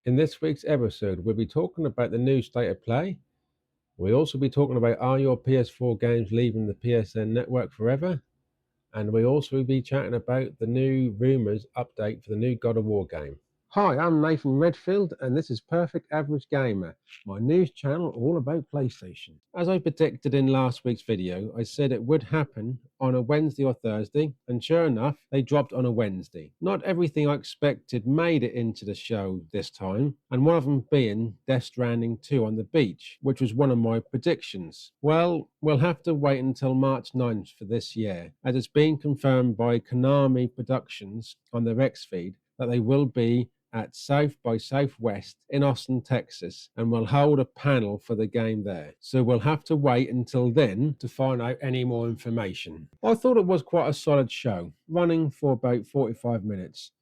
In this week's episode, we'll be talking about the new state of play. We'll also be talking about are your PS4 games leaving the PSN network forever? And we'll also be chatting about the new Rumours update for the new God of War game. Hi, I'm Nathan Redfield, and this is Perfect Average Gamer, my news channel all about PlayStation. As I predicted in last week's video, I said it would happen on a Wednesday or Thursday, and sure enough, they dropped on a Wednesday. Not everything I expected made it into the show this time, and one of them being Death Stranding 2 on the beach, which was one of my predictions. Well, we'll have to wait until March 9th for this year, as it's been confirmed by Konami Productions on their X feed that they will be at South by Southwest in Austin, Texas, and will hold a panel for the game there. So we'll have to wait until then to find out any more information. I thought it was quite a solid show, running for about 45 minutes,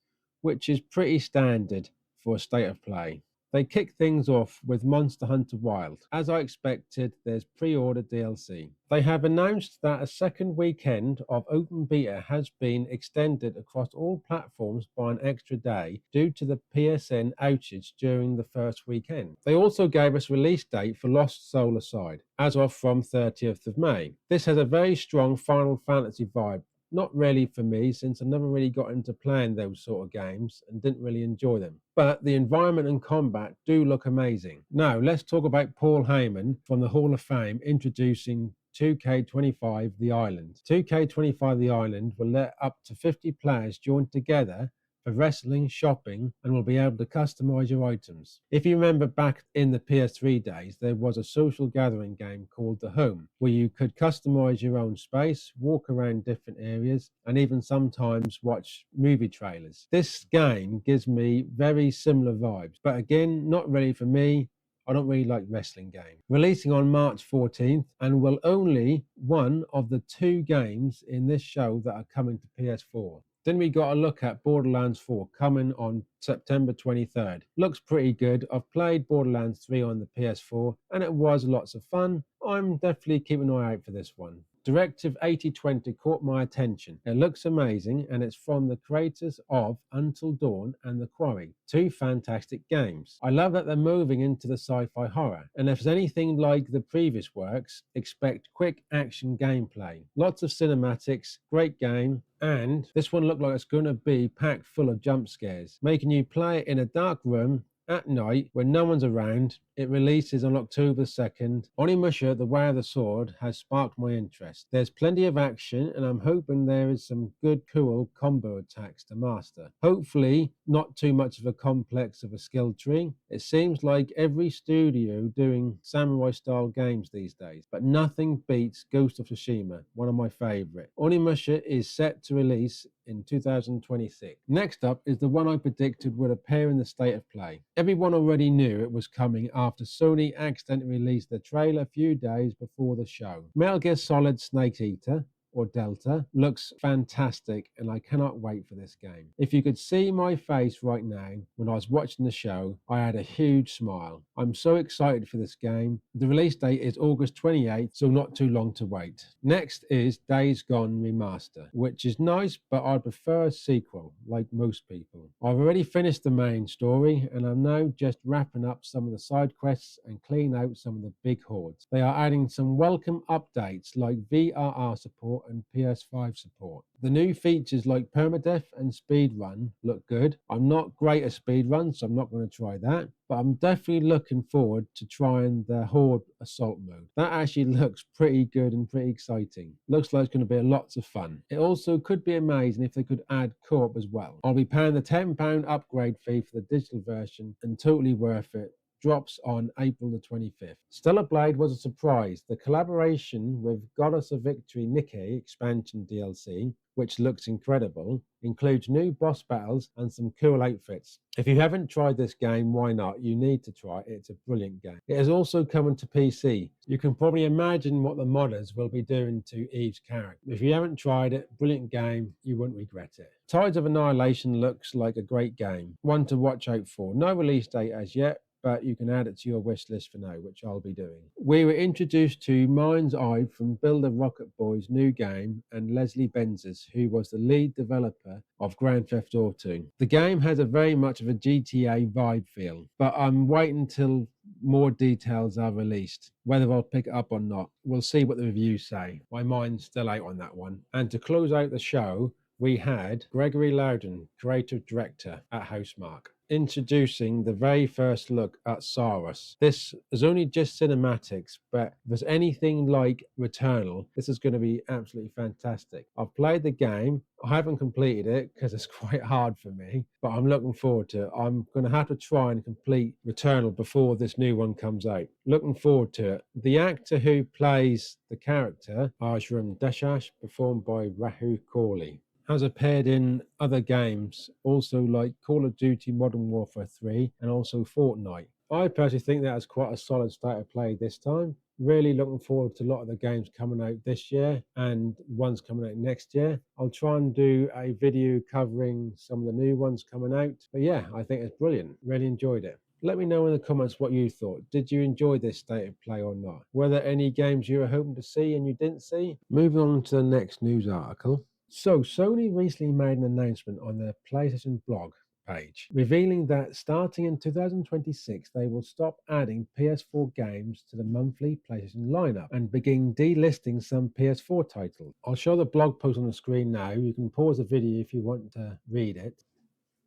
which is pretty standard for a state of play. They kick things off with Monster Hunter Wild. As I expected, there's pre-order DLC. They have announced that a second weekend of open beta has been extended across all platforms by an extra day due to the PSN outage during the first weekend. They also gave us release date for Lost Soul Aside, as of from 30th of May. This has a very strong Final Fantasy vibe. Not really for me, since I never really got into playing those sort of games and didn't really enjoy them. But the environment and combat do look amazing. Now, let's talk about Paul Heyman from the Hall of Fame introducing 2K25 The Island. 2K25 The Island will let up to 50 players join together for wrestling, shopping, and will be able to customize your items. If you remember back in the PS3 days, there was a social gathering game called The Home, where you could customize your own space, walk around different areas, and even sometimes watch movie trailers. This game gives me very similar vibes, but again, not really for me. I don't really like wrestling games. Releasing on March 14th, and will only one of the two games in this show that are coming to PS4. Then we got a look at Borderlands 4 coming on September 23rd. Looks pretty good. I've played Borderlands 3 on the PS4 and it was lots of fun. I'm definitely keeping an eye out for this one. Directive 8020 caught my attention. It looks amazing and it's from the creators of Until Dawn and The Quarry, two fantastic games. I love that they're moving into the sci-fi horror, and if it's anything like the previous works, expect quick action gameplay. Lots of cinematics, great game, and this one looked like it's going to be packed full of jump scares, making you play it in a dark room at night when no one's around. It releases on October 2nd. Onimusha, The Way of the Sword, has sparked my interest. There's plenty of action, and I'm hoping there is some good, cool combo attacks to master. Hopefully, not too much of a complex of a skill tree. It seems like every studio doing samurai-style games these days, but nothing beats Ghost of Tsushima, one of my favorite. Onimusha is set to release in 2026. Next up is the one I predicted would appear in the state of play. Everyone already knew it was coming after Sony accidentally released the trailer a few days before the show. Metal Gear Solid Snake Eater, or Delta, looks fantastic and I cannot wait for this game. If you could see my face right now when I was watching the show, I had a huge smile. I'm so excited for this game. The release date is August 28th, so not too long to wait. Next is Days Gone Remaster, which is nice, but I prefer a sequel, like most people. I've already finished the main story and I'm now just wrapping up some of the side quests and cleaning out some of the big hordes. They are adding some welcome updates like VRR support and PS5 support. The new features like permadeath and speedrun look good. I'm not great at speedrun, so I'm not going to try that, but I'm definitely looking forward to trying the Horde Assault mode. That actually looks pretty good and pretty exciting. Looks like it's going to be lots of fun. It also could be amazing if they could add co-op as well. I'll be paying the £10 upgrade fee for the digital version and totally worth it. Drops on April the 25th. Stellar Blade was a surprise. The collaboration with Goddess of Victory Nikki expansion DLC, which looks incredible, includes new boss battles and some cool outfits. If you haven't tried this game, why not? You need to try it. It's a brilliant game. It is also coming to PC. You can probably imagine what the modders will be doing to Eve's character. If you haven't tried it, brilliant game, you won't regret it. Tides of Annihilation looks like a great game, one to watch out for. No release date as yet, but you can add it to your wish list for now, which I'll be doing. We were introduced to Mind's Eye from Builder Rocket Boy's new game and Leslie Benzes, who was the lead developer of Grand Theft Auto. The game has a very much of a GTA vibe feel, but I'm waiting till more details are released. Whether I'll pick it up or not, we'll see what the reviews say. My mind's still out on that one. And to close out the show, we had Gregory Loudon, creative director at Housemarque, introducing the very first look at Saros. This is only just cinematics, but if there's anything like Returnal, this is going to be absolutely fantastic. I've played the game. I haven't completed it because it's quite hard for me, but I'm looking forward to it. I'm going to have to try and complete Returnal before this new one comes out. Looking forward to it. The actor who plays the character, Ajram Deshash, performed by Rahu Corley, has appeared in other games, also like Call of Duty Modern Warfare 3 and also Fortnite. I personally think that is quite a solid state of play this time. Really looking forward to a lot of the games coming out this year and ones coming out next year. I'll try and do a video covering some of the new ones coming out. But yeah, I think it's brilliant. Really enjoyed it. Let me know in the comments what you thought. Did you enjoy this state of play or not? Were there any games you were hoping to see and you didn't see? Moving on to the next news article. So, Sony recently made an announcement on their PlayStation blog page, revealing that starting in 2026, they will stop adding PS4 games to the monthly PlayStation lineup and begin delisting some PS4 titles. I'll show the blog post on the screen now. You can pause the video if you want to read it.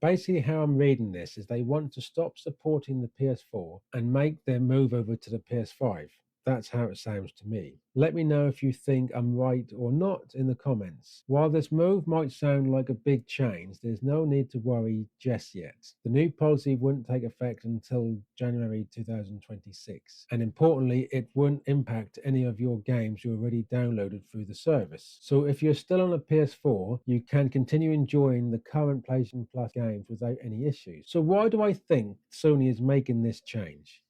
Basically, how I'm reading this is they want to stop supporting the PS4 and make their move over to the PS5. That's how it sounds to me. Let me know if you think I'm right or not in the comments. While this move might sound like a big change, there's no need to worry just yet. The new policy wouldn't take effect until January 2026. And importantly, it wouldn't impact any of your games you already downloaded through the service. So if you're still on a PS4, you can continue enjoying the current PlayStation Plus games without any issues. So why do I think Sony is making this change?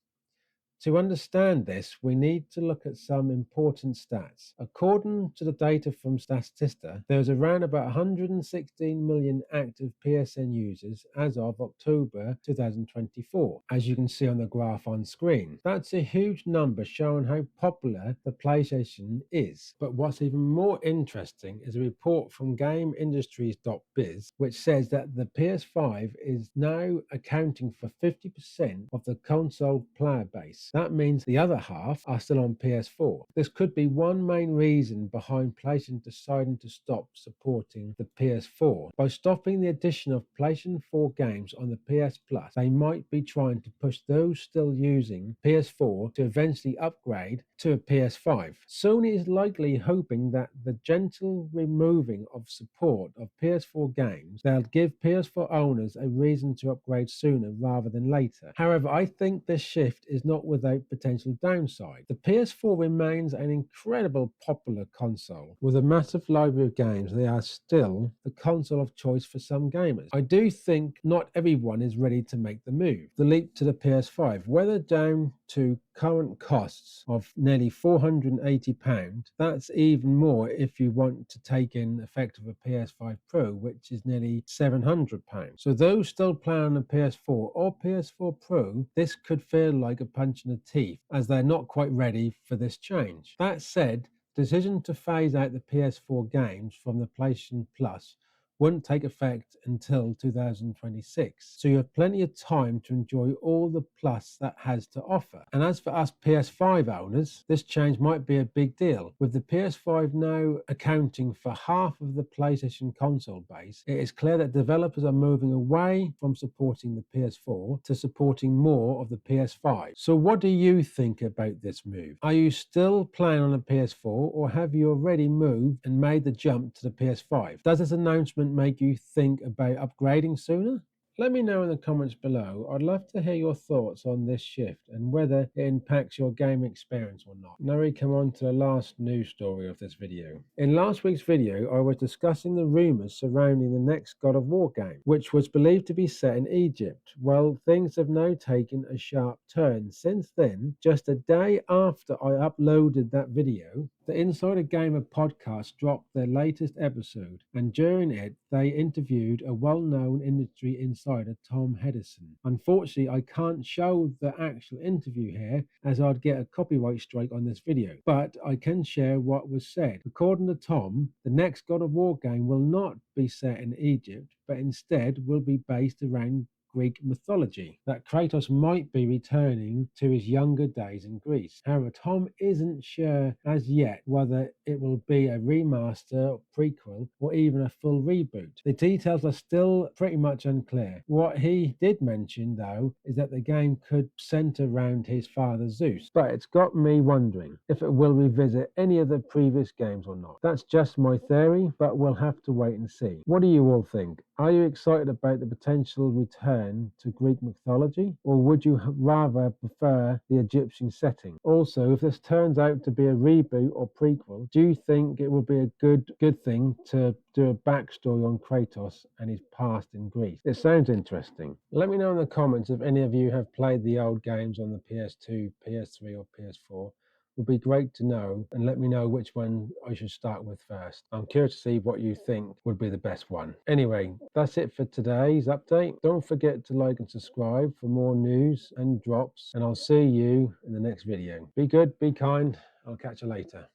To understand this, we need to look at some important stats. According to the data from Statista, there's around about 116 million active PSN users as of October 2024, as you can see on the graph on screen. That's a huge number showing how popular the PlayStation is. But what's even more interesting is a report from GameIndustries.biz, which says that the PS5 is now accounting for 50% of the console player base. That means the other half are still on PS4. This could be one main reason behind PlayStation deciding to stop supporting the PS4. By stopping the addition of PlayStation 4 games on the PS Plus, they might be trying to push those still using PS4 to eventually upgrade to a PS5. Sony is likely hoping that the gentle removing of support of PS4 games, they'll give PS4 owners a reason to upgrade sooner rather than later. However, I think this shift is not without potential downside. The PS4 remains an incredibly popular console. With a massive library of games, they are still the console of choice for some gamers. I do think not everyone is ready to make the move. The leap to the PS5, whether down to current costs of nearly £480, that's even more if you want to take in effect of a PS5 Pro, which is nearly £700. So those still playing on a PS4 or PS4 Pro, this could feel like a punch in the teeth, as they're not quite ready for this change. That said, the decision to phase out the PS4 games from the PlayStation Plus wouldn't take effect until 2026. So you have plenty of time to enjoy all the plus that has to offer. And as for us PS5 owners, this change might be a big deal. With the PS5 now accounting for half of the PlayStation console base, it is clear that developers are moving away from supporting the PS4 to supporting more of the PS5. So what do you think about this move? Are you still playing on a PS4, or have you already moved and made the jump to the PS5? Does this announcement make you think about upgrading sooner? Let me know in the comments below. I'd love to hear your thoughts on this shift and whether it impacts your game experience or not. Now we come on to the last news story of this video. In last week's video, I was discussing the rumours surrounding the next God of War game, which was believed to be set in Egypt. Well, things have now taken a sharp turn. Since then, just a day after I uploaded that video, the Insider Gamer podcast dropped their latest episode, and during it, they interviewed a well-known industry insider insider Tom Hedison. Unfortunately, I can't show the actual interview here as I'd get a copyright strike on this video, but I can share what was said. According to Tom, the next God of War game will not be set in Egypt, but instead will be based around Greek mythology, that Kratos might be returning to his younger days in Greece. However, Tom isn't sure as yet whether it will be a remaster, prequel, or even a full reboot. The details are still pretty much unclear. What he did mention, though, is that the game could center around his father Zeus, but it's got me wondering if it will revisit any of the previous games or not. That's just my theory, but we'll have to wait and see. What do you all think? Are you excited about the potential return to Greek mythology, or would you rather prefer the Egyptian setting? Also, if this turns out to be a reboot or prequel, do you think it would be a good thing to do a backstory on Kratos and his past in Greece? It sounds interesting. Let me know in the comments if any of you have played the old games on the PS2, PS3, or PS4. Would be great to know, and let me know which one I should start with first. I'm curious to see what you think would be the best one. Anyway, that's it for today's update. Don't forget to like and subscribe for more news and drops, and I'll see you in the next video. Be good, be kind. I'll catch you later.